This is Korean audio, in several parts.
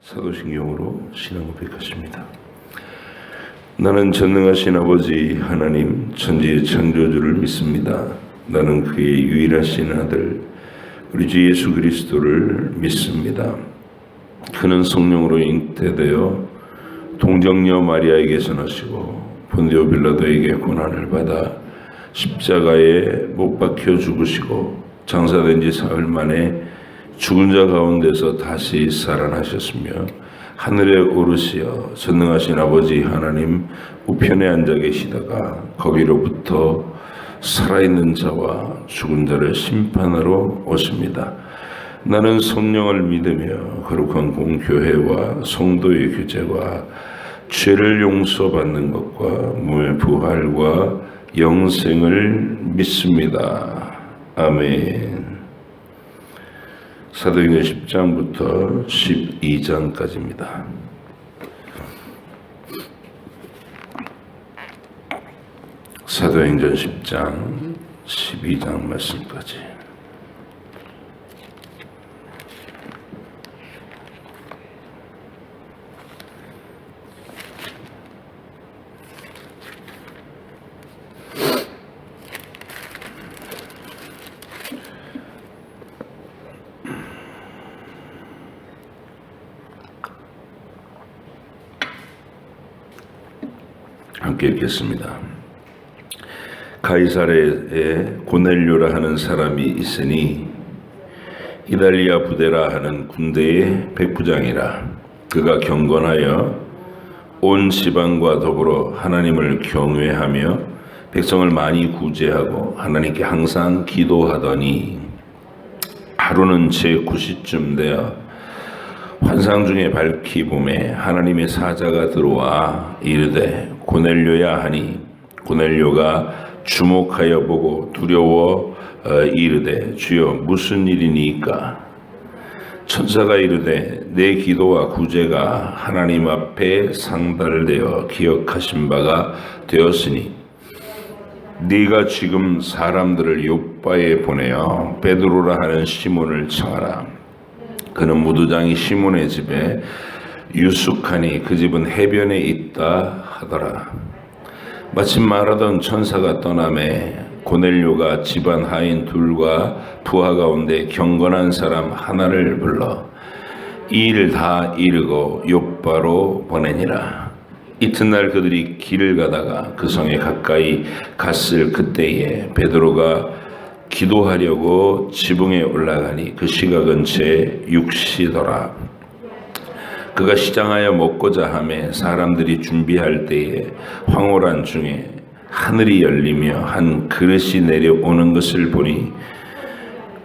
사도신경으로 신앙 고백하십니다. 나는 전능하신 아버지 하나님 천지의 창조주를 믿습니다. 나는 그의 유일하신 아들 우리 주 예수 그리스도를 믿습니다. 그는 성령으로 잉태되어 동정녀 마리아에게서 나시고 본디오 빌라도에게 고난을 받아 십자가에 못 박혀 죽으시고 장사된 지 사흘 만에 죽은 자 가운데서 다시 살아나셨으며 하늘에 오르시어 전능하신 아버지 하나님 우편에 앉아 계시다가 거기로부터 살아있는 자와 죽은 자를 심판하러 오십니다. 나는 성령을 믿으며 거룩한 공교회와 성도의 교제와 죄를 용서받는 것과 몸의 부활과 영생을 믿습니다. 아멘. 사도행전 10장부터 12장까지입니다. 사도행전 10장 12장 말씀까지. 함께 읽겠습니다. 가이사랴에 고넬료라 하는 사람이 있으니 이달리아 부대라 하는 군대의 백부장이라. 그가 경건하여 온 지방과 더불어 하나님을 경외하며 백성을 많이 구제하고 하나님께 항상 기도하더니 하루는 제9시쯤 되어 환상 중에 밝히 보매 하나님의 사자가 들어와 이르되 고넬료야 하니 고넬료가 주목하여 보고 두려워 이르되 주여 무슨 일이니까? 천사가 이르되 내 기도와 구제가 하나님 앞에 상달되어 기억하신 바가 되었으니 네가 지금 사람들을 욥바에 보내어 베드로라 하는 시몬을 청하라. 그는 무두장이 시몬의 집에 유숙하니 그 집은 해변에 있다 하더라. 마침 말하던 천사가 떠나매 고넬료가 집안 하인 둘과 부하 가운데 경건한 사람 하나를 불러 이 일을 다 이르고 욥바로 보내니라. 이튿날 그들이 길을 가다가 그 성에 가까이 갔을 그때에 베드로가 기도하려고 지붕에 올라가니 그 시각은 제6시더라. 그가 시장하여 먹고자 하매 사람들이 준비할 때에 황홀한 중에 하늘이 열리며 한 그릇이 내려오는 것을 보니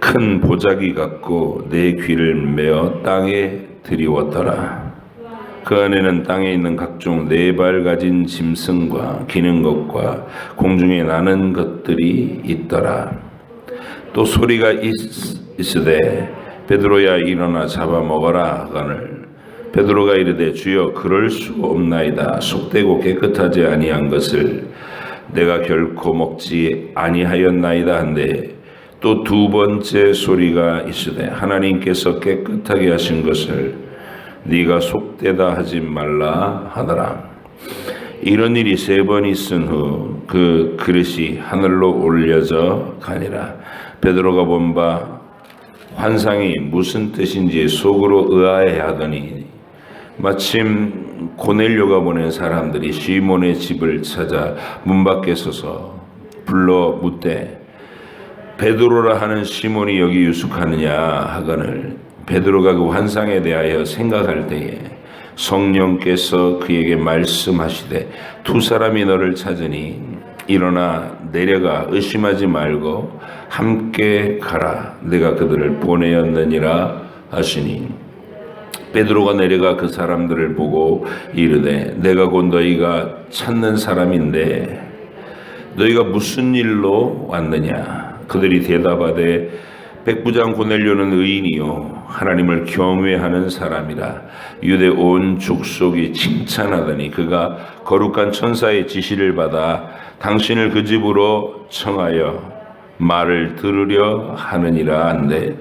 큰 보자기 같고 내 귀를 메어 땅에 들이웠더라. 그 안에는 땅에 있는 각종 네 발 가진 짐승과 기는 것과 공중에 나는 것들이 있더라. 또 소리가 있으되 베드로야 일어나 잡아먹어라 하거늘 베드로가 이르되 주여 그럴 수 없나이다. 속되고 깨끗하지 아니한 것을 내가 결코 먹지 아니하였나이다 한데 또 두 번째 소리가 있으되 하나님께서 깨끗하게 하신 것을 네가 속되다 하지 말라 하더라. 이런 일이 3번 있은 후 그 그릇이 하늘로 올려져 가니라. 베드로가 본 바 환상이 무슨 뜻인지 속으로 의아해하더니 마침 고넬료가 보낸 사람들이 시몬의 집을 찾아 문 밖에 서서 불러 묻되 베드로라 하는 시몬이 여기 유숙하느냐 하거늘 베드로가 그 환상에 대하여 생각할 때에 성령께서 그에게 말씀하시되 두 사람이 너를 찾으니 일어나 내려가 의심하지 말고 함께 가라. 내가 그들을 보내었느니라 하시니 베드로가 내려가 그 사람들을 보고 이르되 내가 곧 너희가 찾는 사람인데 너희가 무슨 일로 왔느냐? 그들이 대답하되 백부장 고넬료는 의인이요 하나님을 경외하는 사람이라. 유대 온 족속이 칭찬하더니 그가 거룩한 천사의 지시를 받아 당신을 그 집으로 청하여 말을 들으려 하느니라 한데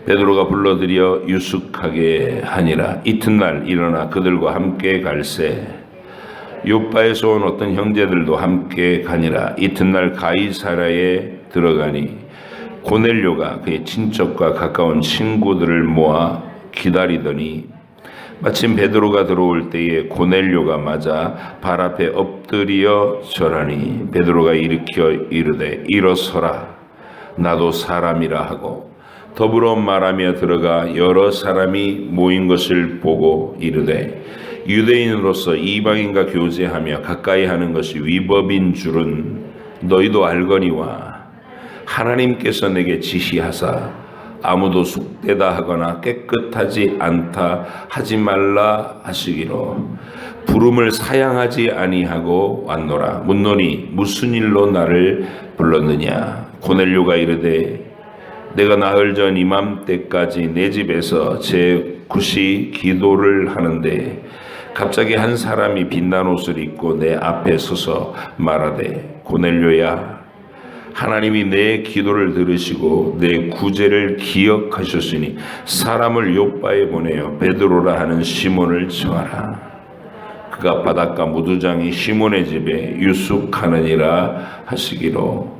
베드로가 불러들여 유숙하게 하니라. 이튿날 일어나 그들과 함께 갈새 요빠에서 온 어떤 형제들도 함께 가니라. 이튿날 가이사랴에 들어가니 고넬료가 그의 친척과 가까운 친구들을 모아 기다리더니 마침 베드로가 들어올 때에 고넬료가 맞아 발 앞에 엎드려 절하니 베드로가 일으켜 이르되 일어서라 나도 사람이라 하고 더불어 말하며 들어가 여러 사람이 모인 것을 보고 이르되 유대인으로서 이방인과 교제하며 가까이 하는 것이 위법인 줄은 너희도 알거니와 하나님께서 내게 지시하사 아무도 쑥되다 하거나 깨끗하지 않다 하지 말라 하시기로 부름을 사양하지 아니하고 왔노라. 묻노니 무슨 일로 나를 불렀느냐. 고넬료가 이르되 내가 나흘 전 이맘때까지 내 집에서 제 굿이 기도를 하는데 갑자기 한 사람이 빛난 옷을 입고 내 앞에 서서 말하되 고넬료야 하나님이 내 기도를 들으시고 내 구제를 기억하셨으니 사람을 요빠에 보내어 베드로라 하는 시몬을 청하라. 그가 바닷가 무두장이 시몬의 집에 유숙하느니라 하시기로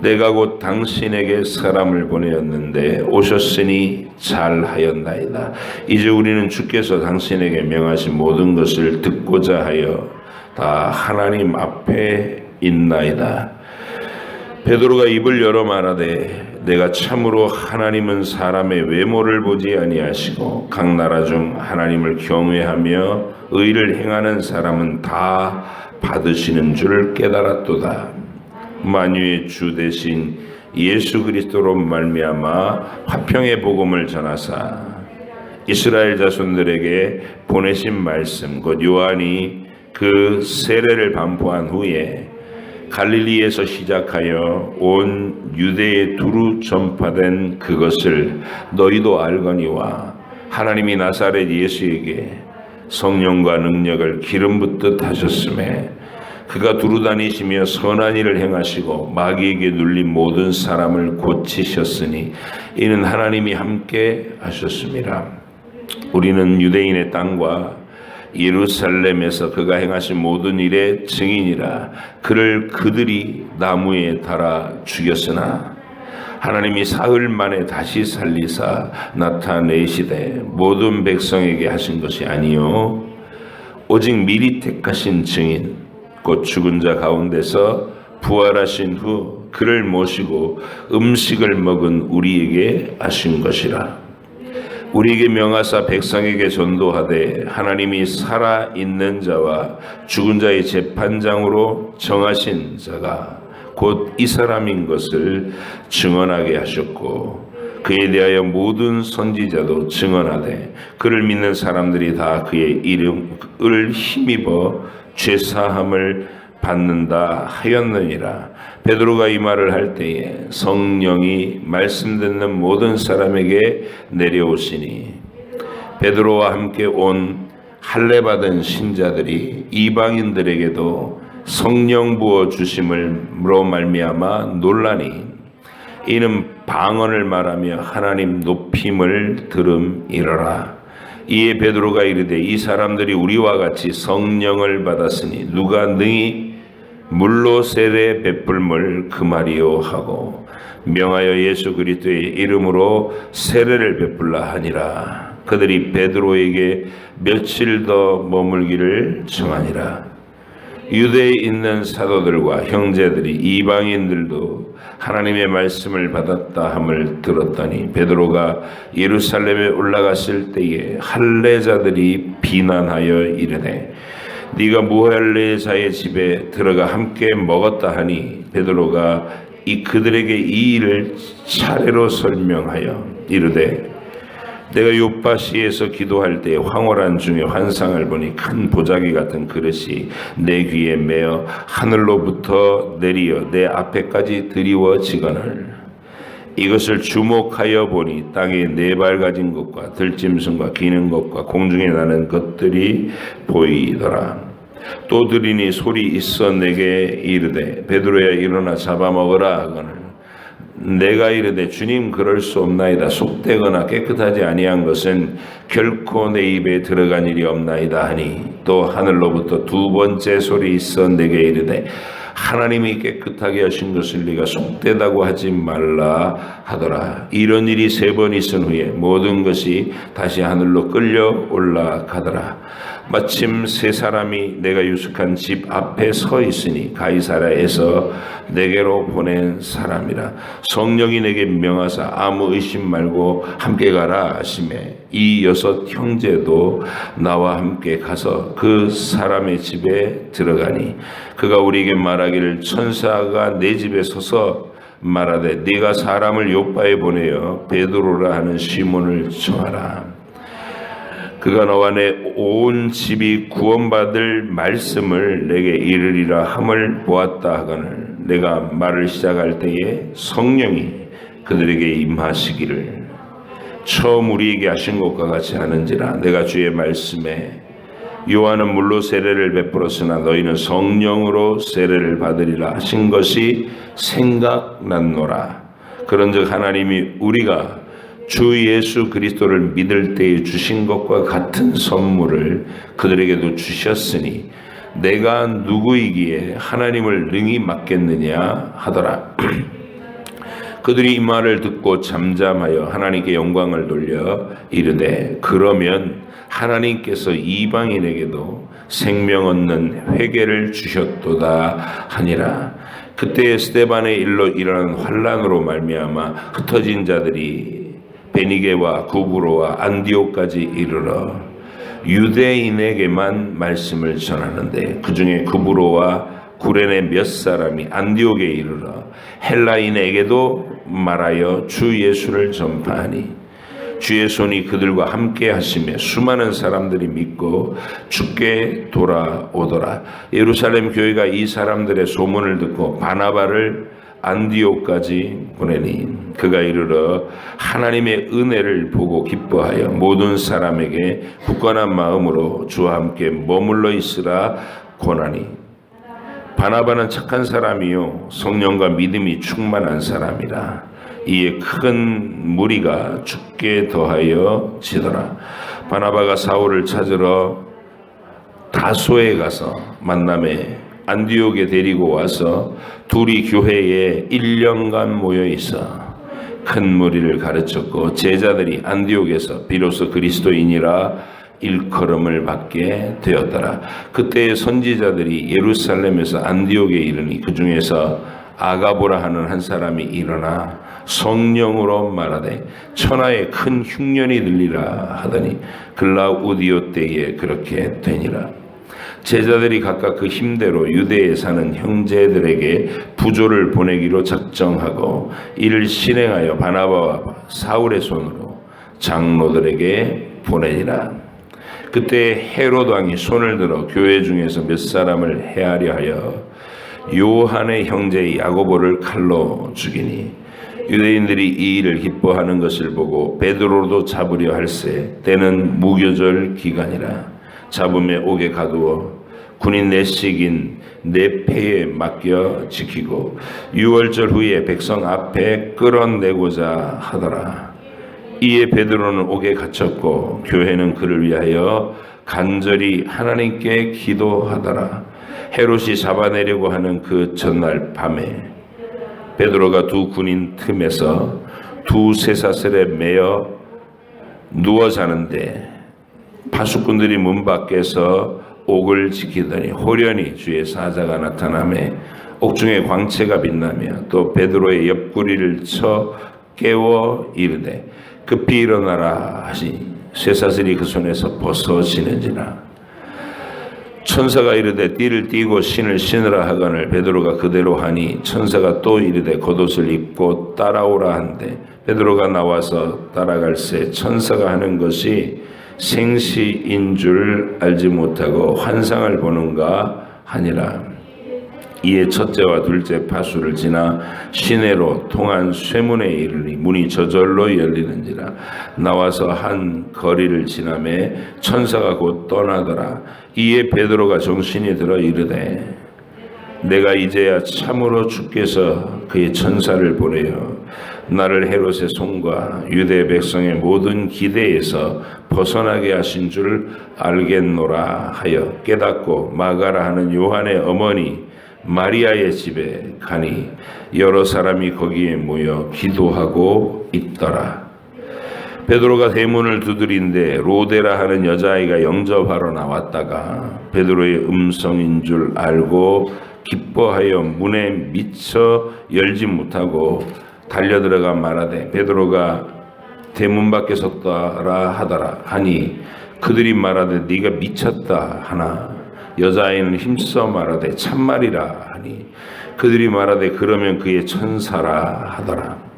내가 곧 당신에게 사람을 보내었는데 오셨으니 잘하였나이다. 이제 우리는 주께서 당신에게 명하신 모든 것을 듣고자 하여 다 하나님 앞에 있나이다. 베드로가 입을 열어 말하되 내가 참으로 하나님은 사람의 외모를 보지 아니하시고 각 나라 중 하나님을 경외하며 의를 행하는 사람은 다 받으시는 줄 깨달았도다. 만유의 주 대신 예수 그리스도로 말미암아 화평의 복음을 전하사 이스라엘 자손들에게 보내신 말씀 곧 요한이 그 세례를 반포한 후에 갈릴리에서 시작하여 온 유대에 두루 전파된 그것을 너희도 알거니와 하나님이 나사렛 예수에게 성령과 능력을 기름 붓듯 하셨음에 그가 두루 다니시며 선한 일을 행하시고 마귀에게 눌린 모든 사람을 고치셨으니 이는 하나님이 함께 하셨습니다. 우리는 유대인의 땅과 예루살렘에서 그가 행하신 모든 일의 증인이라. 그를 그들이 나무에 달아 죽였으나 하나님이 사흘 만에 다시 살리사 나타내시되 모든 백성에게 하신 것이 아니요 오직 미리 택하신 증인 곧 죽은 자 가운데서 부활하신 후 그를 모시고 음식을 먹은 우리에게 하신 것이라. 우리에게 명하사 백성에게 전도하되 하나님이 살아있는 자와 죽은 자의 재판장으로 정하신 자가 곧 이 사람인 것을 증언하게 하셨고 그에 대하여 모든 선지자도 증언하되 그를 믿는 사람들이 다 그의 이름을 힘입어 죄사함을 받는다 하였느니라. 베드로가 이 말을 할 때에 성령이 말씀 듣는 모든 사람에게 내려오시니 베드로와 함께 온 할례 받은 신자들이 이방인들에게도 성령 부어 주심으로 말미암아 놀라니 이는 방언을 말하며 하나님 높임을 들음이러라. 이에 베드로가 이르되 이 사람들이 우리와 같이 성령을 받았으니 누가 능히 물로 세례 베풀물 금하리요 하고 명하여 예수 그리스도의 이름으로 세례를 베풀라 하니라. 그들이 베드로에게 며칠 더 머물기를 청하니라. 유대에 있는 사도들과 형제들이 이방인들도 하나님의 말씀을 받았다 함을 들었더니 베드로가 예루살렘에 올라갔을 때에 할례자들이 비난하여 이르되 네가 무할례자의 집에 들어가 함께 먹었다 하니 베드로가 그들에게 이 일을 차례로 설명하여 이르되 내가 요빠시에서 기도할 때 황홀한 중에 환상을 보니 큰 보자기 같은 그릇이 내 귀에 매어 하늘로부터 내리어 내 앞에까지 드리워지거늘 이것을 주목하여 보니 땅에 네 발 가진 것과 들짐승과 기는 것과 공중에 나는 것들이 보이더라. 또 들으니 소리 있어 내게 이르되 베드로야 일어나 잡아먹으라 하거늘 내가 이르되 주님 그럴 수 없나이다. 속되거나 깨끗하지 아니한 것은 결코 내 입에 들어간 일이 없나이다 하니 또 하늘로부터 두 번째 소리 있어 내게 이르되 하나님이 깨끗하게 하신 것을 네가 속되다고 하지 말라 하더라. 이런 일이 세 번 있은 후에 모든 것이 다시 하늘로 끌려 올라가더라. 마침 세 사람이 내가 유숙한 집 앞에 서 있으니 가이사랴에서 내게로 보낸 사람이라. 성령이 내게 명하사 아무 의심 말고 함께 가라 하시매 이 6 형제도 나와 함께 가서 그 사람의 집에 들어가니 그가 우리에게 말하기를 천사가 내 집에 서서 말하되 네가 사람을 요빠에 보내어 베드로라 하는 시몬을 청하라. 그가 너와 내 온 집이 구원받을 말씀을 내게 이르리라 함을 보았다 하거늘 내가 말을 시작할 때에 성령이 그들에게 임하시기를 처음 우리에게 하신 것과 같이 하는지라. 내가 주의 말씀에 요한은 물로 세례를 베풀었으나 너희는 성령으로 세례를 받으리라 하신 것이 생각났노라. 그런즉 하나님이 우리가 주 예수 그리스도를 믿을 때에 주신 것과 같은 선물을 그들에게도 주셨으니 내가 누구이기에 하나님을 능히 맡겠느냐 하더라. 그들이 이 말을 듣고 잠잠하여 하나님께 영광을 돌려 이르되 그러면 하나님께서 이방인에게도 생명 얻는 회개를 주셨도다 하니라. 그때 스데반의 일로 일어난 환란으로 말미암아 흩어진 자들이 베니게와 구브로와 안디옥까지 이르러 유대인에게만 말씀을 전하는데 그 중에 구브로와 구레네 몇 사람이 안디옥에 이르러 헬라인에게도 말하여 주 예수를 전파하니 주의 손이 그들과 함께 하시며 수많은 사람들이 믿고 주께 돌아오더라. 예루살렘 교회가 이 사람들의 소문을 듣고 바나바를 안디옥까지 보내니 그가 이르러 하나님의 은혜를 보고 기뻐하여 모든 사람에게 굳건한 마음으로 주와 함께 머물러 있으라 권하니 바나바는 착한 사람이요 성령과 믿음이 충만한 사람이라. 이에 큰 무리가 죽게 더하여 지더라. 바나바가 사울을 찾으러 다소에 가서 만남에 안디옥에 데리고 와서 둘이 교회에 1년간 모여 있어 큰 무리를 가르쳤고 제자들이 안디옥에서 비로소 그리스도인이라 일컬음을 받게 되었더라. 그때의 선지자들이 예루살렘에서 안디옥에 이르니 그 중에서 아가보라 하는 한 사람이 일어나 성령으로 말하되 천하에 큰 흉년이 들리라 하더니 글라우디오 때에 그렇게 되니라. 제자들이 각각 그 힘대로 유대에 사는 형제들에게 부조를 보내기로 작정하고 이를 실행하여 바나바와 사울의 손으로 장로들에게 보내니라. 그때 헤롯 왕이 손을 들어 교회 중에서 몇 사람을 해하려 하여 요한의 형제 야고보를 칼로 죽이니 유대인들이 이 일을 기뻐하는 것을 보고 베드로도 잡으려 할세 때는 무교절 기간이라. 잡음에 옥에 가두어 군인 내식인 내패에 맡겨 지키고 6월절 후에 백성 앞에 끌어내고자 하더라. 이에 베드로는 옥에 갇혔고 교회는 그를 위하여 간절히 하나님께 기도하더라. 헤롯이 잡아내려고 하는 그 전날 밤에 베드로가 두 군인 틈에서 두 쇠사슬에 매어 누워 자는데 파수꾼들이 문 밖에서 옥을 지키더니 호련히 주의 사자가 나타나매 옥중에 광채가 빛나며 또 베드로의 옆구리를 쳐 깨워 이르되 급히 일어나라 하시니 쇠사슬이 그 손에서 벗어지는지라. 천사가 이르되 띠를 띠고 신을 신으라 하거늘 베드로가 그대로 하니 천사가 또 이르되 겉옷을 입고 따라오라 한데 베드로가 나와서 따라갈새 천사가 하는 것이 생시인 줄 알지 못하고 환상을 보는가 하니라. 이에 첫째와 둘째 파수를 지나 시내로 통한 쇠문에 이르니 문이 저절로 열리는지라. 나와서 한 거리를 지나매 천사가 곧 떠나더라. 이에 베드로가 정신이 들어 이르되 내가 이제야 참으로 주께서 그의 천사를 보내어 나를 헤롯의 손과 유대 백성의 모든 기대에서 벗어나게 하신 줄 알겠노라 하여 깨닫고 마가라 하는 요한의 어머니 마리아의 집에 가니 여러 사람이 거기에 모여 기도하고 있더라. 베드로가 대문을 두드린데 로데라 하는 여자아이가 영접하러 나왔다가 베드로의 음성인 줄 알고 기뻐하여 문에 미쳐 열지 못하고 달려들어가 말하되 베드로가 대문 밖에 섰더라 하더라 하니 그들이 말하되 네가 미쳤다 하나 여자아이는 힘써 말하되 참말이라 하니 그들이 말하되 그러면 그의 천사라 하더라.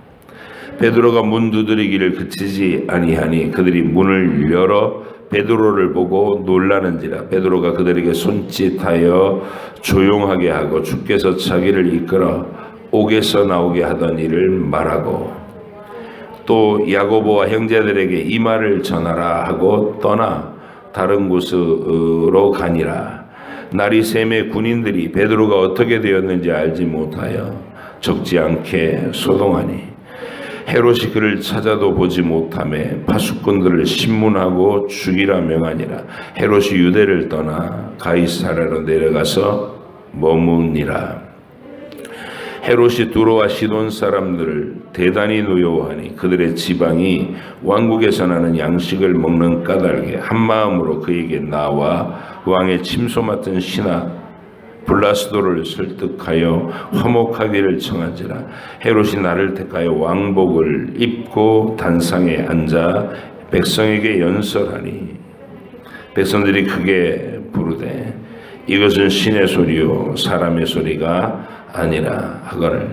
베드로가 문 두드리기를 그치지 아니하니 그들이 문을 열어 베드로를 보고 놀라는지라. 베드로가 그들에게 손짓하여 조용하게 하고 주께서 자기를 이끌어 옥에서 나오게 하던 일을 말하고 또 야고보와 형제들에게 이 말을 전하라 하고 떠나 다른 곳으로 가니라. 날이 새매 군인들이 베드로가 어떻게 되었는지 알지 못하여 적지 않게 소동하니 헤롯이 그를 찾아도 보지 못하매 파수꾼들을 신문하고 죽이라 명하니라. 헤롯이 유대를 떠나 가이사랴로 내려가서 머무니라. 헤롯이 두로와 시돈 사람들을 대단히 노여워하니 그들의 지방이 왕국에서 나는 양식을 먹는 까닭에 한마음으로 그에게 나와 왕의 침소 맡은 신하 블라스도를 설득하여 화목하기를 청한지라. 헤롯이 나를 택하여 왕복을 입고 단상에 앉아 백성에게 연설하니 백성들이 크게 부르되 이것은 신의 소리요 사람의 소리가 아니라 하거늘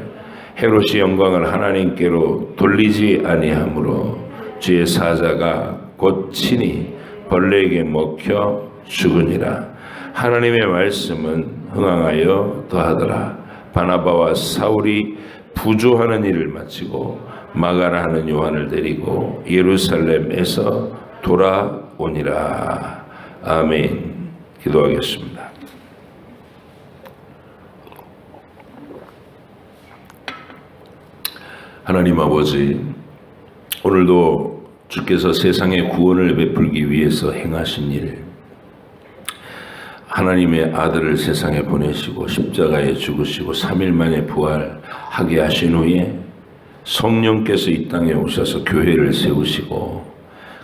헤롯이 영광을 하나님께로 돌리지 아니하므로 주의 사자가 곧 친히 벌레에게 먹혀 죽으니라. 하나님의 말씀은 흥황하여 더하더라. 바나바와 사울이 부조하는 일을 마치고 마가라 하는 요한을 데리고 예루살렘에서 돌아오니라. 아멘. 기도하겠습니다. 하나님 아버지, 오늘도 주께서 세상의 구원을 베풀기 위해서 행하신 일, 하나님의 아들을 세상에 보내시고 십자가에 죽으시고 3일 만에 부활하게 하신 후에 성령께서 이 땅에 오셔서 교회를 세우시고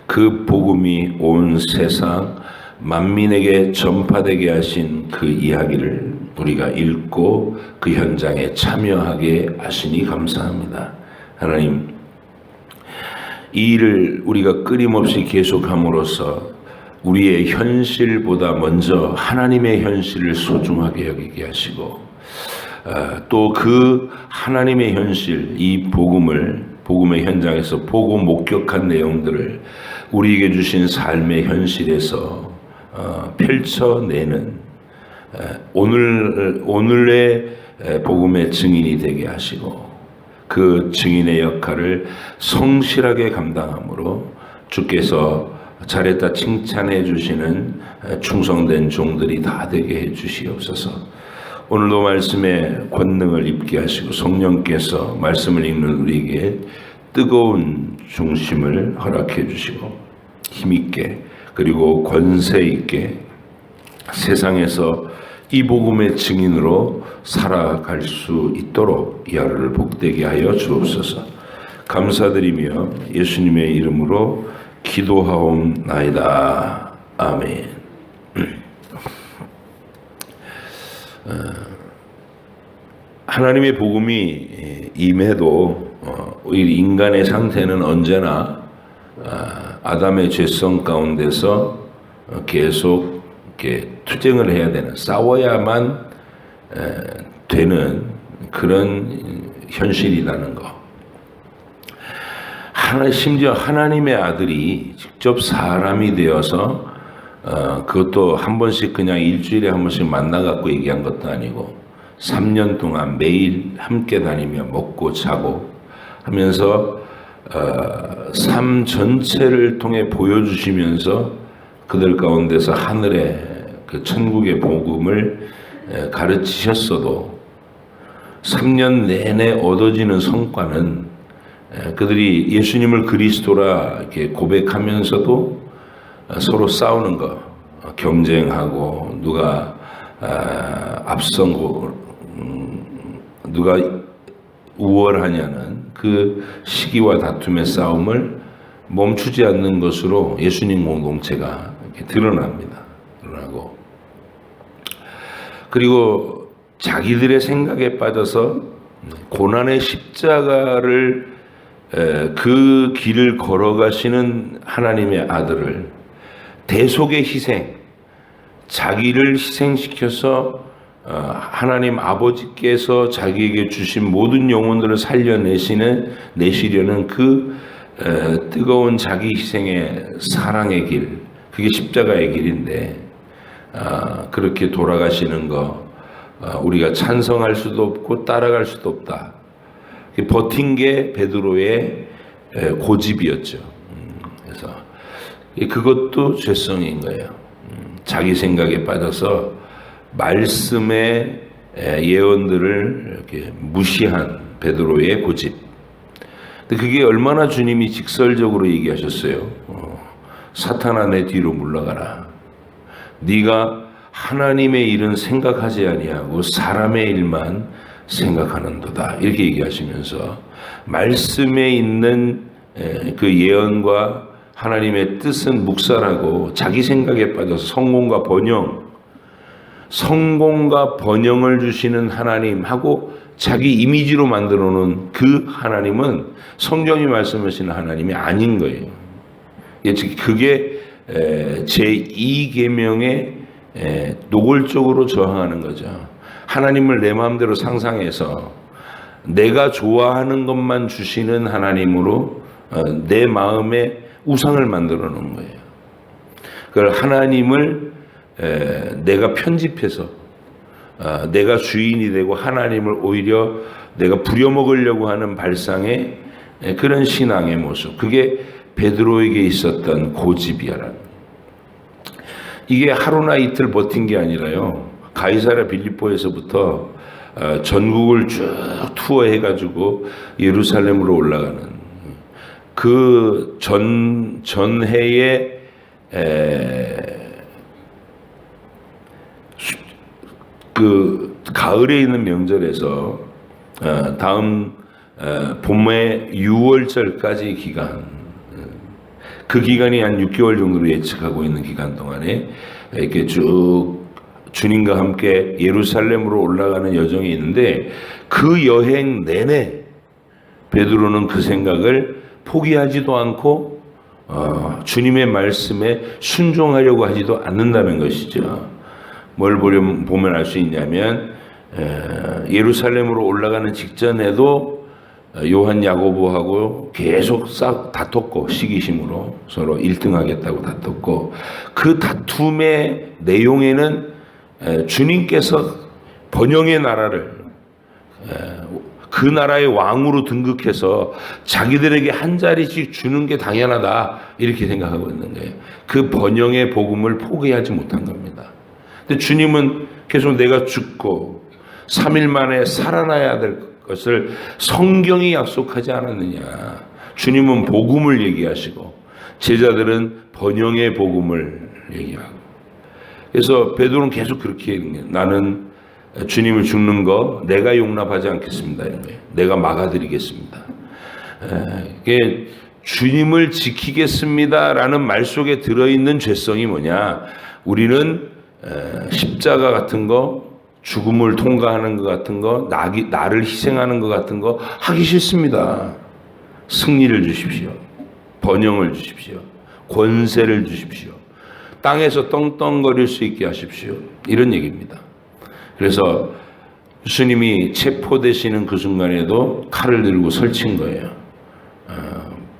그 복음이 온 세상 만민에게 전파되게 하신 그 이야기를 우리가 읽고 그 현장에 참여하게 하시니 감사합니다. 하나님, 이 일을 우리가 끊임없이 계속함으로써 우리의 현실보다 먼저 하나님의 현실을 소중하게 여기게 하시고 또 그 하나님의 현실, 이 복음의 현장에서 보고 목격한 내용들을 우리에게 주신 삶의 현실에서 펼쳐내는 오늘의 복음의 증인이 되게 하시고 그 증인의 역할을 성실하게 감당함으로 주께서 잘했다 칭찬해 주시는 충성된 종들이 다 되게 해 주시옵소서. 오늘도 말씀의 권능을 입게 하시고 성령께서 말씀을 읽는 우리에게 뜨거운 중심을 허락해 주시고 힘있게 그리고 권세 있게 세상에서 이 복음의 증인으로 살아갈 수 있도록 이 하루를 복되게 하여 주옵소서. 감사드리며 예수님의 이름으로 기도하옵나이다. 아멘. 하나님의 복음이 임해도 인간의 상태는 언제나 아담의 죄성 가운데서 계속 이렇게 투쟁을 해야 되는, 싸워야만 되는 그런 현실이라는 거. 심지어 하나님의 아들이 직접 사람이 되어서 그것도 한 번씩 그냥 일주일에 한 번씩 만나갖고 얘기한 것도 아니고 3년 동안 매일 함께 다니며 먹고 자고 하면서 삶 전체를 통해 보여주시면서 그들 가운데서 하늘의 그 천국의 복음을 가르치셨어도 3년 내내 얻어지는 성과는 그들이 예수님을 그리스도라 이렇게 고백하면서도 서로 싸우는 거, 경쟁하고 누가 앞서고 누가 우월하냐는 그 시기와 다툼의 싸움을 멈추지 않는 것으로 예수님 공동체가 이렇게 드러납니다. 드러나고 그리고 자기들의 생각에 빠져서 고난의 십자가를 그 길을 걸어가시는 하나님의 아들을 대속의 희생, 자기를 희생시켜서 하나님 아버지께서 자기에게 주신 모든 영혼들을 내시려는 그 뜨거운 자기 희생의 사랑의 길, 그게 십자가의 길인데 그렇게 돌아가시는 거 우리가 찬성할 수도 없고 따라갈 수도 없다. 버틴 게 베드로의 고집이었죠. 그래서 그것도 죄성인 거예요. 자기 생각에 빠져서 말씀의 예언들을 이렇게 무시한 베드로의 고집. 근데 그게 얼마나 주님이 직설적으로 얘기하셨어요. 사탄아 내 뒤로 물러가라. 네가 하나님의 일은 생각하지 아니하고 사람의 일만 생각하는도다. 이렇게 얘기하시면서 말씀에 있는 그 예언과 하나님의 뜻은 묵살하고 자기 생각에 빠져서 성공과 번영을 주시는 하나님하고 자기 이미지로 만들어 놓은 그 하나님은 성경이 말씀하시는 하나님이 아닌 거예요. 그게 제2계명에 노골적으로 저항하는 거죠. 하나님을 내 마음대로 상상해서 내가 좋아하는 것만 주시는 하나님으로 내 마음에 우상을 만들어 놓은 거예요. 그걸 하나님을 내가 편집해서 내가 주인이 되고 하나님을 오히려 내가 부려먹으려고 하는 발상의 그런 신앙의 모습. 그게 베드로에게 있었던 고집이야라는. 이게 하루나 이틀 버틴 게 아니라요. 가이사랴 빌립보에서부터 전국을 쭉 투어해가지고 예루살렘으로 올라가는 그 전해에 그 가을에 있는 명절에서 다음 봄의 6월절까지 기간, 그 기간이 한 6개월 정도로 예측하고 있는 기간 동안에 이렇게 쭉 주님과 함께 예루살렘으로 올라가는 여정이 있는데 그 여행 내내 베드로는 그 생각을 포기하지도 않고 주님의 말씀에 순종하려고 하지도 않는다는 것이죠. 뭘 보면 알 수 있냐면 예루살렘으로 올라가는 직전에도 요한 야고보하고 계속 싹 다퉜고 시기심으로 서로 1등하겠다고 다퉜고 그 다툼의 내용에는 주님께서 번영의 나라를 그 나라의 왕으로 등극해서 자기들에게 한 자리씩 주는 게 당연하다 이렇게 생각하고 있는 거예요. 그 번영의 복음을 포기하지 못한 겁니다. 근데 주님은 계속 내가 죽고 3일 만에 살아나야 될 것을 성경이 약속하지 않았느냐. 주님은 복음을 얘기하시고 제자들은 번영의 복음을 얘기하고. 그래서 베드로는 계속 그렇게 얘기해요. 나는 주님을 죽는 거 내가 용납하지 않겠습니다. 이런 거예요. 내가 막아드리겠습니다. 이게 주님을 지키겠습니다라는 말 속에 들어있는 죄성이 뭐냐. 우리는 십자가 같은 거, 죽음을 통과하는 것 같은 거, 나를 희생하는 것 같은 거 하기 싫습니다. 승리를 주십시오. 번영을 주십시오. 권세를 주십시오. 땅에서 떵떵거릴 수 있게 하십시오. 이런 얘기입니다. 그래서 예수님이 체포되시는 그 순간에도 칼을 들고 설친 거예요.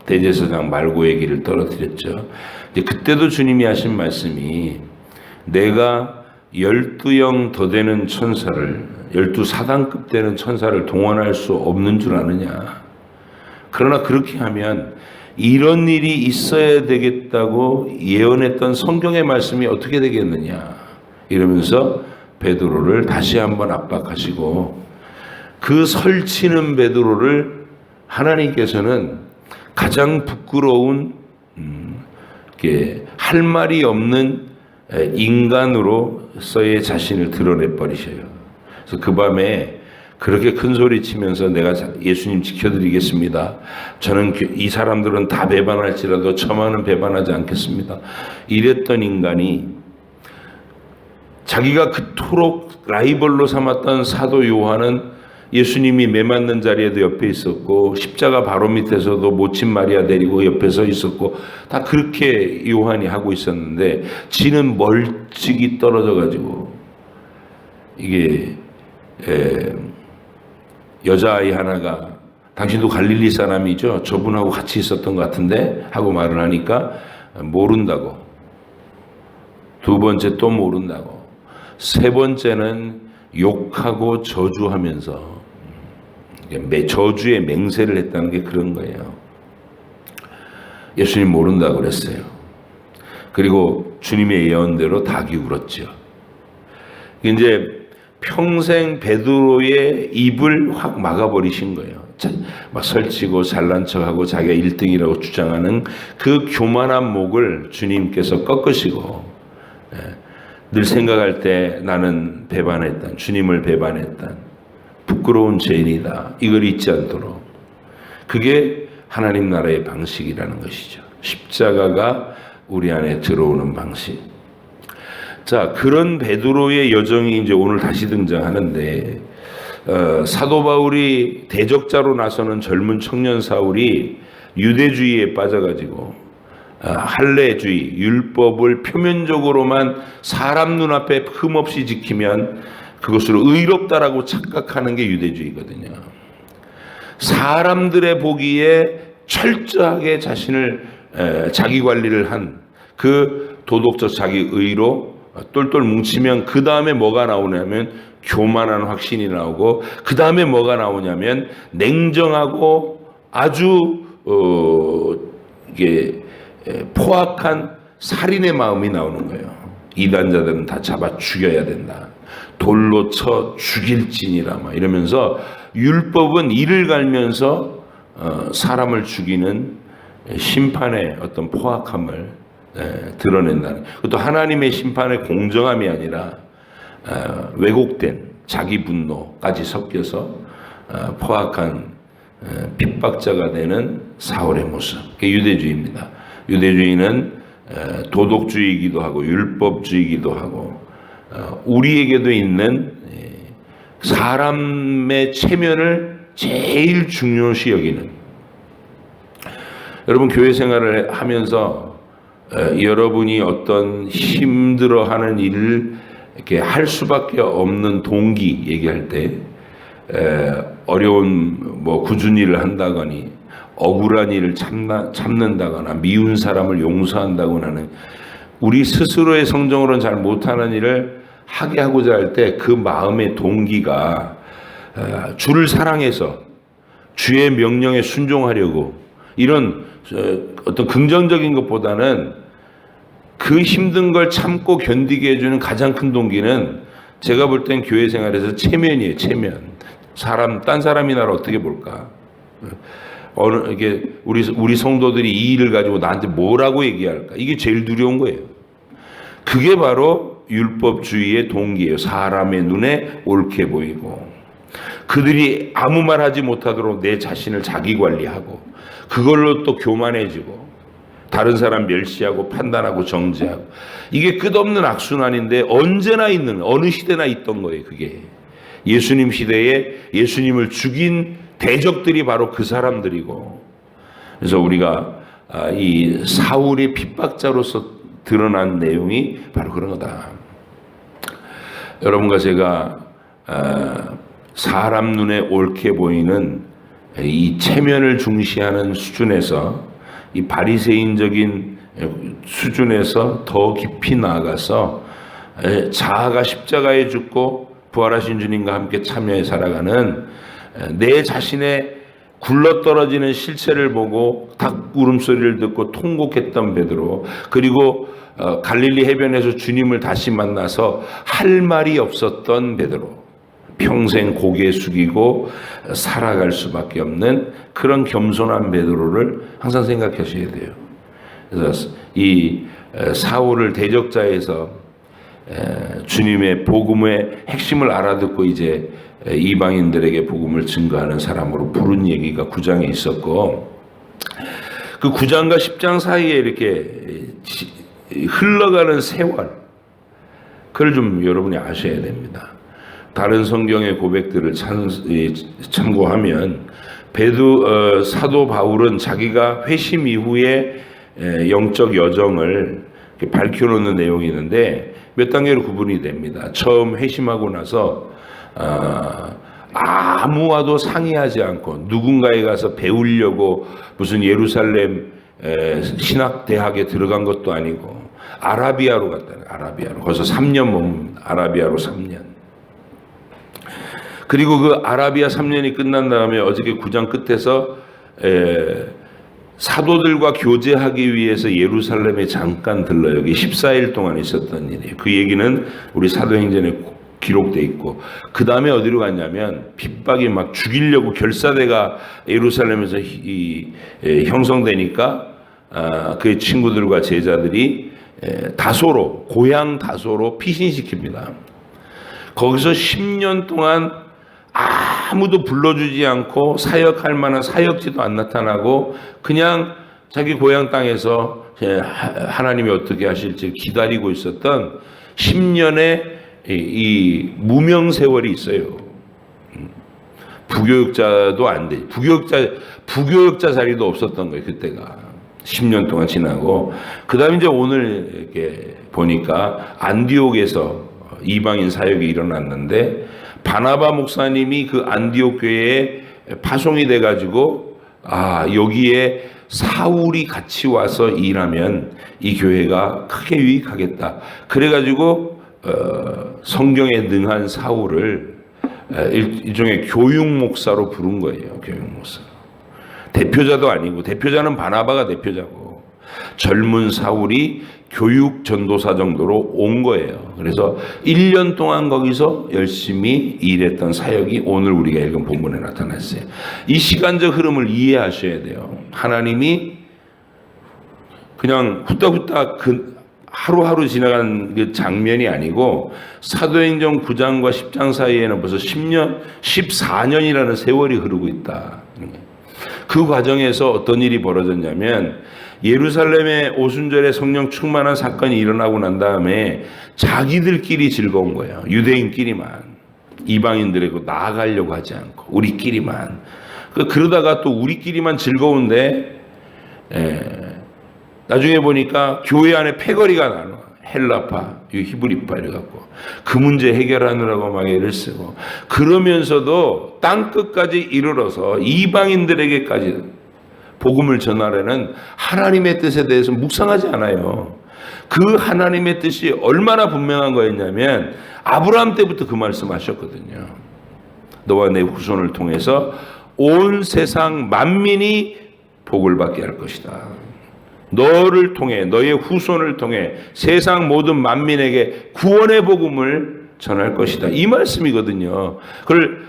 대제사장 말고의 길을 떨어뜨렸죠. 그때도 주님이 하신 말씀이 내가 12영 더 되는 천사를 12사단급 되는 천사를 동원할 수 없는 줄 아느냐. 그러나 그렇게 하면 이런 일이 있어야 되겠다고 예언했던 성경의 말씀이 어떻게 되겠느냐. 이러면서 베드로를 다시 한번 압박하시고 그 설치는 베드로를 하나님께서는 가장 부끄러운 할 말이 없는 인간으로서의 자신을 드러내 버리셔요. 그래서 그 밤에 그렇게 큰 소리 치면서 내가 예수님 지켜드리겠습니다. 저는 이 사람들은 다 배반할지라도 저만은 배반하지 않겠습니다. 이랬던 인간이 자기가 그토록 라이벌로 삼았던 사도 요한은 예수님이 매 맞는 자리에도 옆에 있었고 십자가 바로 밑에서도 모친 마리아 데리고 옆에 서 있었고 다 그렇게 요한이 하고 있었는데 지는 멀찍이 떨어져 가지고 이게 여자아이 하나가 당신도 갈릴리 사람이죠? 저분하고 같이 있었던 것 같은데 하고 말을 하니까 모른다고. 두 번째 또 모른다고. 세 번째는 욕하고 저주하면서 저주의 맹세를 했다는 게 그런 거예요. 예수님 모른다고 그랬어요. 그리고 주님의 예언대로 닭이 울었죠. 이제 평생 베드로의 입을 확 막아버리신 거예요. 막 설치고 잘난 척하고 자기가 1등이라고 주장하는 그 교만한 목을 주님께서 꺾으시고 늘 생각할 때 나는 배반했다. 주님을 배반했다. 부끄러운 죄인이다. 이걸 잊지 않도록. 그게 하나님 나라의 방식이라는 것이죠. 십자가가 우리 안에 들어오는 방식. 자, 그런 베드로의 여정이 이제 오늘 다시 등장하는데 사도 바울이 대적자로 나서는 젊은 청년 사울이 유대주의에 빠져가지고 할례주의, 율법을 표면적으로만 사람 눈앞에 흠없이 지키면 그것을 의롭다라고 착각하는 게 유대주의거든요. 사람들의 보기에 철저하게 자신을 자기 관리를 한 그 도덕적 자기 의로 똘똘 뭉치면 그 다음에 뭐가 나오냐면 교만한 확신이 나오고 그 다음에 뭐가 나오냐면 냉정하고 아주 이게 포악한 살인의 마음이 나오는 거예요. 이단자들은 다 잡아 죽여야 된다. 돌로 쳐 죽일지니라 막 이러면서 율법은 이를 갈면서 사람을 죽이는 심판의 어떤 포악함을 드러낸다는. 그것도 하나님의 심판의 공정함이 아니라 왜곡된 자기 분노까지 섞여서 포악한 핍박자가 되는 사울의 모습. 그게 유대주의입니다. 유대주의는 도덕주의이기도 하고 율법주의이기도 하고 우리에게도 있는 사람의 체면을 제일 중요시 여기는. 여러분 교회 생활을 하면서 여러분이 어떤 힘들어하는 일을 이렇게 할 수밖에 없는 동기 얘기할 때 어려운 뭐 굳은 일을 한다거니 억울한 일을 참는다거나 미운 사람을 용서한다거나 하는 우리 스스로의 성정으로는 잘 못하는 일을 하게 하고자 할 때 그 마음의 동기가 주를 사랑해서 주의 명령에 순종하려고 이런 어떤 긍정적인 것보다는 그 힘든 걸 참고 견디게 해주는 가장 큰 동기는 제가 볼 땐 교회 생활에서 체면이에요. 체면. 딴 사람이 나를 어떻게 볼까? 이게 우리 성도들이 이 일을 가지고 나한테 뭐라고 얘기할까? 이게 제일 두려운 거예요. 그게 바로 율법주의의 동기예요. 사람의 눈에 옳게 보이고 그들이 아무 말 하지 못하도록 내 자신을 자기 관리하고 그걸로 또 교만해지고 다른 사람 멸시하고 판단하고 정죄하고 이게 끝없는 악순환인데 언제나 있는 어느 시대나 있던 거예요. 그게 예수님 시대에 예수님을 죽인 대적들이 바로 그 사람들이고 그래서 우리가 이 사울의 핍박자로서 드러난 내용이 바로 그런 거다. 여러분과 제가 사람 눈에 옳게 보이는 이 체면을 중시하는 수준에서 이 바리새인적인 수준에서 더 깊이 나아가서 자아가 십자가에 죽고 부활하신 주님과 함께 참여해 살아가는 내 자신의 굴러떨어지는 실체를 보고 닭 울음소리를 듣고 통곡했던 베드로, 그리고 갈릴리 해변에서 주님을 다시 만나서 할 말이 없었던 베드로, 평생 고개 숙이고 살아갈 수밖에 없는 그런 겸손한 베드로를 항상 생각하셔야 돼요. 그래서 이 사울을 대적자에서 주님의 복음의 핵심을 알아듣고 이제 이방인들에게 복음을 증거하는 사람으로 부른 얘기가 9장에 있었고, 그 9장과 10장 사이에 이렇게 흘러가는 세월, 그걸 좀 여러분이 아셔야 됩니다. 다른 성경의 고백들을 참고하면 사도 바울은 자기가 회심 이후에 영적 여정을 밝혀놓는 내용이 있는데 몇 단계로 구분이 됩니다. 처음 회심하고 나서 아무와도 상의하지 않고 누군가에 가서 배우려고 무슨 예루살렘 신학대학에 들어간 것도 아니고 아라비아로 갔다. 아라비아로. 거기서 3년 머뭅니다. 아라비아로 3년. 그리고 그 아라비아 3년이 끝난 다음에 어저께 9장 끝에서 사도들과 교제하기 위해서 예루살렘에 잠깐 들러 여기 14일 동안 있었던 일이에요. 그 얘기는 우리 사도행전에 기록돼 있고, 그 다음에 어디로 갔냐면 핍박이 막 죽이려고 결사대가 예루살렘에서 형성되니까 그의 친구들과 제자들이 다소로, 고향 다소로 피신시킵니다. 거기서 10년 동안 아무도 불러주지 않고 사역할 만한 사역지도 안 나타나고 그냥 자기 고향 땅에서 하나님이 어떻게 하실지 기다리고 있었던 10년의 이 무명 세월이 있어요. 부교육자도 안 돼. 부교육자 자리도 없었던 거예요. 그때가 10년 동안 지나고, 그다음에 이제 오늘 이렇게 보니까 안디옥에서 이방인 사역이 일어났는데 바나바 목사님이 그 안디옥 교회에 파송이 돼가지고 여기에 사울이 같이 와서 일하면 이 교회가 크게 유익하겠다. 그래가지고 성경에 능한 사울을 일종의 교육 목사로 부른 거예요. 교육 목사. 대표자도 아니고, 대표자는 바나바가 대표자고 젊은 사울이 교육 전도사 정도로 온 거예요. 그래서 1년 동안 거기서 열심히 일했던 사역이 오늘 우리가 읽은 본문에 나타났어요. 이 시간적 흐름을 이해하셔야 돼요. 하나님이 그냥 후딱후딱 하루하루 지나간 그 장면이 아니고 사도행전 9장과 10장 사이에는 벌써 14년이라는 세월이 흐르고 있다. 그 과정에서 어떤 일이 벌어졌냐면 예루살렘의 오순절에 성령 충만한 사건이 일어나고 난 다음에 자기들끼리 즐거운 거예요. 유대인끼리만. 이방인들에게 나아가려고 하지 않고 우리끼리만. 그러다가 또 우리끼리만 즐거운데 나중에 보니까 교회 안에 패거리가 나눠. 헬라파, 히브리파 이래갖고 그 문제 해결하느라고 막 애를 쓰고, 그러면서도 땅 끝까지 이르러서 이방인들에게까지 복음을 전하려는 하나님의 뜻에 대해서 묵상하지 않아요. 그 하나님의 뜻이 얼마나 분명한 거였냐면 아브라함 때부터 그 말씀하셨거든요. 너와 내 후손을 통해서 온 세상 만민이 복을 받게 할 것이다. 너를 통해, 너의 후손을 통해 세상 모든 만민에게 구원의 복음을 전할 것이다. 이 말씀이거든요. 그걸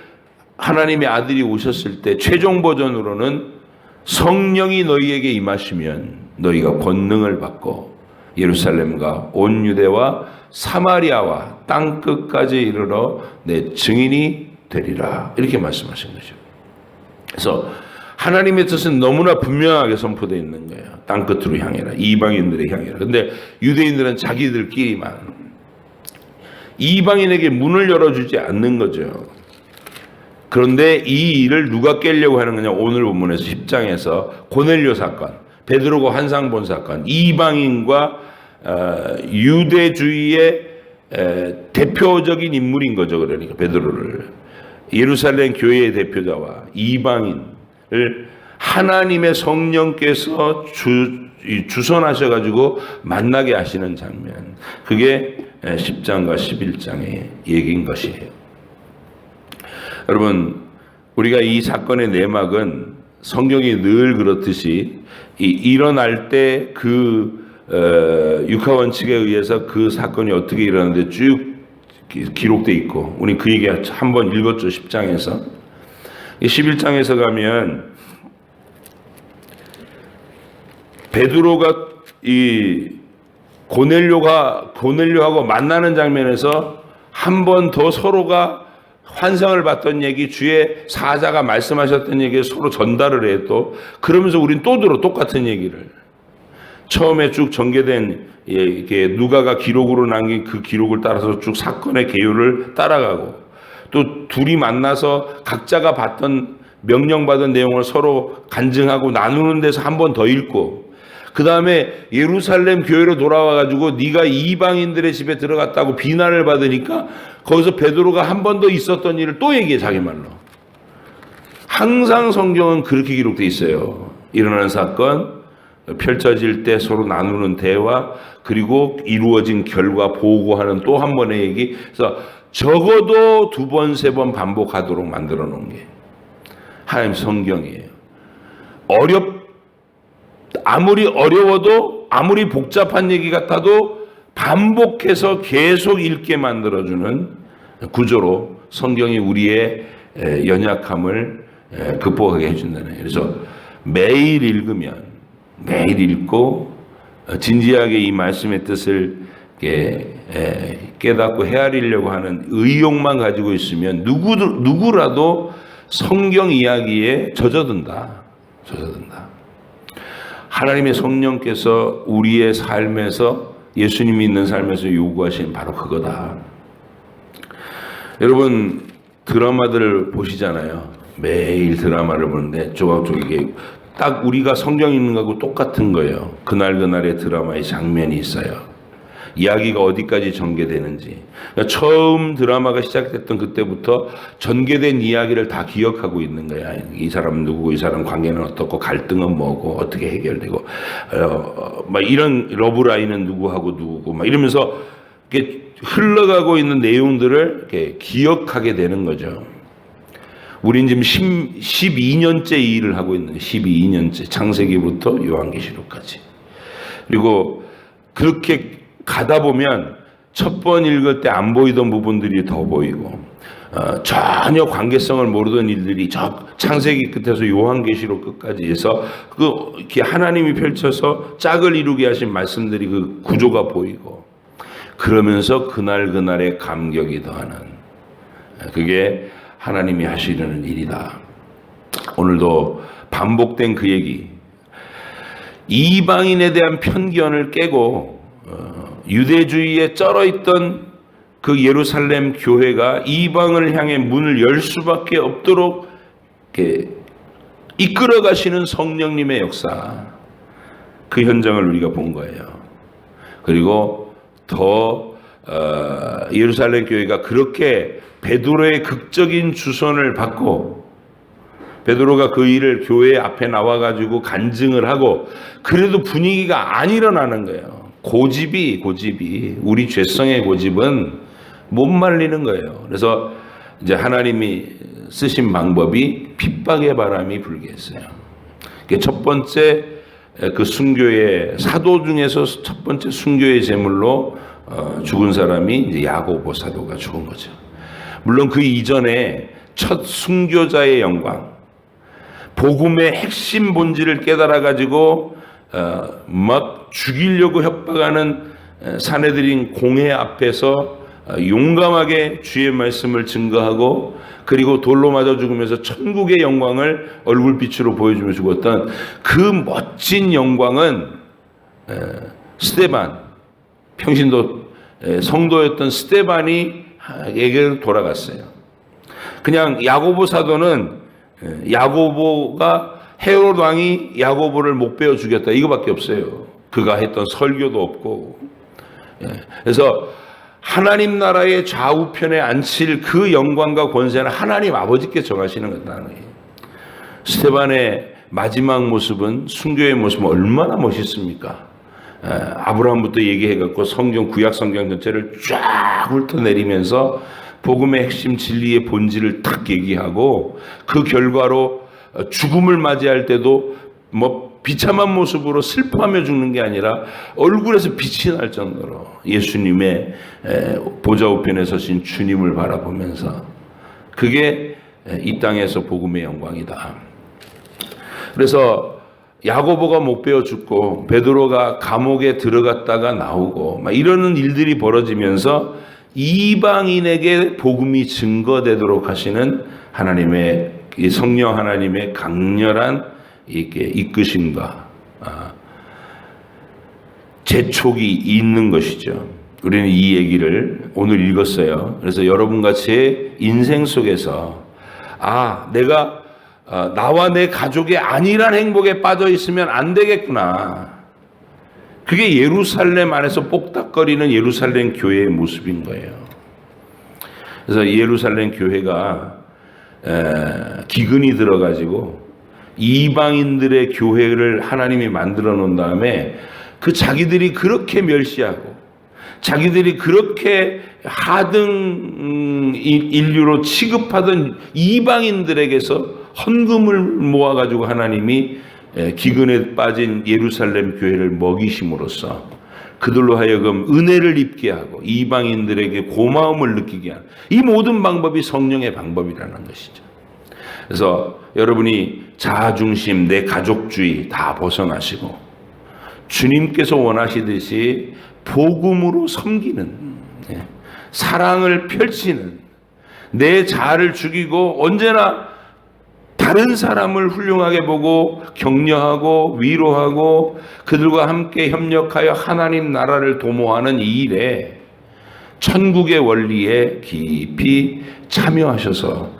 하나님의 아들이 오셨을 때 최종 버전으로는 성령이 너희에게 임하시면 너희가 권능을 받고 예루살렘과 온 유대와 사마리아와 땅 끝까지 이르러 내 증인이 되리라. 이렇게 말씀하신 거죠. 그래서 하나님의 뜻은 너무나 분명하게 선포되어 있는 거예요. 땅 끝으로 향해라. 이방인들에 향해라. 근데 유대인들은 자기들끼리만, 이방인에게 문을 열어주지 않는 거죠. 그런데 이 일을 누가 깨려고 하는 거냐? 오늘 본문에서 10장에서 고넬료 사건, 베드로가 환상 본 사건, 이방인과 유대주의의 대표적인 인물인 거죠. 그러니까 베드로를 예루살렘 교회의 대표자와 이방인을 하나님의 성령께서 주선하셔가지고 만나게 하시는 장면, 그게 10장과 11장의 얘기인 것이에요. 여러분, 우리가 이 사건의 내막은 성경이 늘 그렇듯이 일어날 때 육하원칙에 의해서 그 사건이 어떻게 일어났는데 쭉 기록돼 있고, 우리 그 얘기 한번 읽었죠. 10장에서 11장에서 가면 베드로가 이 고넬료하고 만나는 장면에서 한 번 더 서로가 환상을 봤던 얘기, 주의 사자가 말씀하셨던 얘기를 서로 전달을 해. 또 그러면서 우린 또 들어 똑같은 얘기를. 처음에 쭉 전개된 이게 누가가 기록으로 남긴 그 기록을 따라서 쭉 사건의 개요를 따라가고, 또 둘이 만나서 각자가 봤던 명령받은 내용을 서로 간증하고 나누는 데서 한 번 더 읽고, 그 다음에 예루살렘 교회로 돌아와가지고 네가 이방인들의 집에 들어갔다고 비난을 받으니까 거기서 베드로가 한 번 더 있었던 일을 또 얘기해, 자기 말로. 항상 성경은 그렇게 기록되어 있어요. 일어나는 사건, 펼쳐질 때 서로 나누는 대화, 그리고 이루어진 결과 보고하는 또 한 번의 얘기. 그래서 적어도 2번, 3번 반복하도록 만들어 놓은 게 하나님 성경이에요. 아무리 어려워도, 아무리 복잡한 얘기 같아도 반복해서 계속 읽게 만들어주는 구조로 성경이 우리의 연약함을 극복하게 해준다는 거예요. 그래서 매일 읽으면, 매일 읽고 진지하게 이 말씀의 뜻을 깨닫고 헤아리려고 하는 의욕만 가지고 있으면 누구라도 성경 이야기에 젖어든다. 하나님의 성령께서 우리의 삶에서, 예수님이 있는 삶에서 요구하시는 바로 그거다. 여러분 드라마들을 보시잖아요. 매일 드라마를 보는데 조각조각 이게 딱 우리가 성경 읽는 거하고 똑같은 거예요. 그날의 드라마의 장면이 있어요. 이야기가 어디까지 전개되는지. 그러니까 처음 드라마가 시작됐던 그때부터 전개된 이야기를 다 기억하고 있는 거야. 이 사람은 누구고, 이 사람 관계는 어떻고, 갈등은 뭐고, 어떻게 해결되고, 막 이런 러브라인은 누구고, 막 이러면서 이렇게 흘러가고 있는 내용들을 이렇게 기억하게 되는 거죠. 우린 지금 12년째 이 일을 하고 있는 거예요. 12년째. 창세기부터 요한계시록까지. 그리고 그렇게 가다 보면 첫 번 읽을 때 안 보이던 부분들이 더 보이고, 전혀 관계성을 모르던 일들이 저 창세기 끝에서 요한계시록 끝까지 해서 이렇게 하나님이 펼쳐서 짝을 이루게 하신 말씀들이 그 구조가 보이고, 그러면서 그날의 감격이 더하는, 그게 하나님이 하시려는 일이다. 오늘도 반복된 그 얘기, 이방인에 대한 편견을 깨고 유대주의에 쩔어있던 그 예루살렘 교회가 이방을 향해 문을 열 수밖에 없도록 이끌어 가시는 성령님의 역사, 그 현장을 우리가 본 거예요. 그리고 더 예루살렘 교회가 그렇게 베드로의 극적인 주선을 받고, 베드로가 그 일을 교회 앞에 나와가지고 간증을 하고, 그래도 분위기가 안 일어나는 거예요. 고집이 우리 죄성의 고집은 못 말리는 거예요. 그래서 이제 하나님이 쓰신 방법이 핍박의 바람이 불게 했어요. 첫 번째 그 순교의 사도 중에서 첫 번째 순교의 제물로 죽은 사람이 이제 야고보 사도가 죽은 거죠. 물론 그 이전에 첫 순교자의 영광, 복음의 핵심 본질을 깨달아 가지고 막 죽이려고 협박하는 사내들인 공회 앞에서 용감하게 주의 말씀을 증거하고, 그리고 돌로 맞아 죽으면서 천국의 영광을 얼굴빛으로 보여주며 죽었던 그 멋진 영광은 스데반, 평신도 성도였던 스데반이에게 돌아갔어요. 그냥 야고보 사도는 야고보가 헤롯 왕이 야고보를 못 베어 죽였다, 이거밖에 없어요. 그가 했던 설교도 없고. 그래서 하나님 나라의 좌우편에 앉힐 그 영광과 권세는 하나님 아버지께 정하시는 거다. 스데반의 마지막 모습은, 순교의 모습은 얼마나 멋있습니까? 아브라함부터 얘기해갖고 구약 성경 전체를 쫙 훑어내리면서 복음의 핵심 진리의 본질을 탁 얘기하고, 그 결과로 죽음을 맞이할 때도 비참한 모습으로 슬퍼하며 죽는 게 아니라 얼굴에서 빛이 날 정도로 예수님의 보좌 우편에 서신 주님을 바라보면서 그게 이 땅에서 복음의 영광이다. 그래서 야고보가 못 베어 죽고 베드로가 감옥에 들어갔다가 나오고 막 이러는 일들이 벌어지면서 이방인에게 복음이 증거되도록 하시는 하나님의 성령 하나님의 강렬한 이렇게 이끄심과 재촉이 있는 것이죠. 우리는 이 얘기를 오늘 읽었어요. 그래서 여러분과 제 인생 속에서 내가 나와 내 가족의 안일한 행복에 빠져 있으면 안 되겠구나. 그게 예루살렘 안에서 뽁닥거리는 예루살렘 교회의 모습인 거예요. 그래서 예루살렘 교회가 기근이 들어가지고 이방인들의 교회를 하나님이 만들어 놓은 다음에 그 자기들이 그렇게 멸시하고 자기들이 그렇게 하등 인류로 취급하던 이방인들에게서 헌금을 모아가지고 하나님이 기근에 빠진 예루살렘 교회를 먹이심으로써 그들로 하여금 은혜를 입게 하고 이방인들에게 고마움을 느끼게 하는 이 모든 방법이 성령의 방법이라는 것이죠. 그래서 여러분이 자아중심, 내 가족주의 다 벗어나시고 주님께서 원하시듯이 복음으로 섬기는, 사랑을 펼치는, 내 자아를 죽이고 언제나 다른 사람을 훌륭하게 보고 격려하고 위로하고 그들과 함께 협력하여 하나님 나라를 도모하는 이 일에 천국의 원리에 깊이 참여하셔서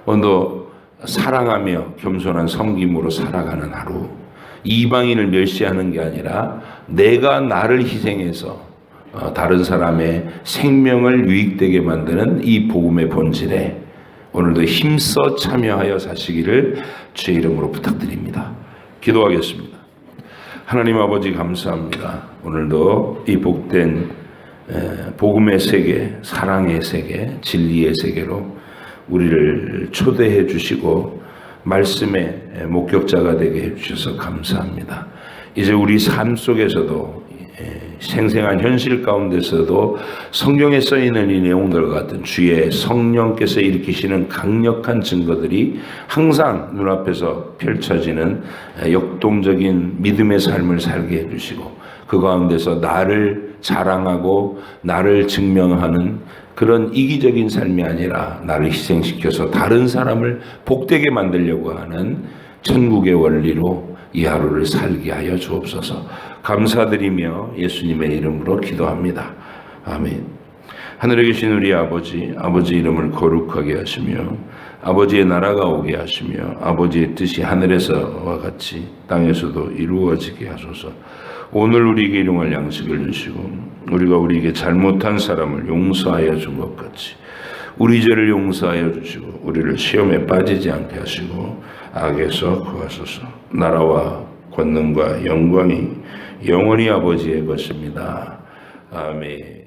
오늘도 사랑하며 겸손한 섬김으로 살아가는 하루, 이방인을 멸시하는 게 아니라 내가 나를 희생해서 다른 사람의 생명을 유익되게 만드는 이 복음의 본질에 오늘도 힘써 참여하여 사시기를 주의 이름으로 부탁드립니다. 기도하겠습니다. 하나님 아버지 감사합니다. 오늘도 이 복된 복음의 세계, 사랑의 세계, 진리의 세계로 우리를 초대해 주시고 말씀의 목격자가 되게 해 주셔서 감사합니다. 이제 우리 삶 속에서도 생생한 현실 가운데서도 성경에 써있는 이 내용들과 같은 주의 성령께서 일으키시는 강력한 증거들이 항상 눈앞에서 펼쳐지는 역동적인 믿음의 삶을 살게 해주시고 그 가운데서 나를 자랑하고 나를 증명하는 그런 이기적인 삶이 아니라 나를 희생시켜서 다른 사람을 복되게 만들려고 하는 천국의 원리로 이 하루를 살게 하여 주옵소서. 감사드리며 예수님의 이름으로 기도합니다. 아멘. 하늘에 계신 우리 아버지 이름을 거룩하게 하시며 아버지의 나라가 오게 하시며 아버지의 뜻이 하늘에서와 같이 땅에서도 이루어지게 하소서. 오늘 우리에게 일용할 양식을 주시고 우리가 우리에게 잘못한 사람을 용서하여 준 것 같이 우리 죄를 용서하여 주시고 우리를 시험에 빠지지 않게 하시고 악에서 구하소서. 나라와 권능과 영광이 영원히 아버지의 것입니다. 아멘.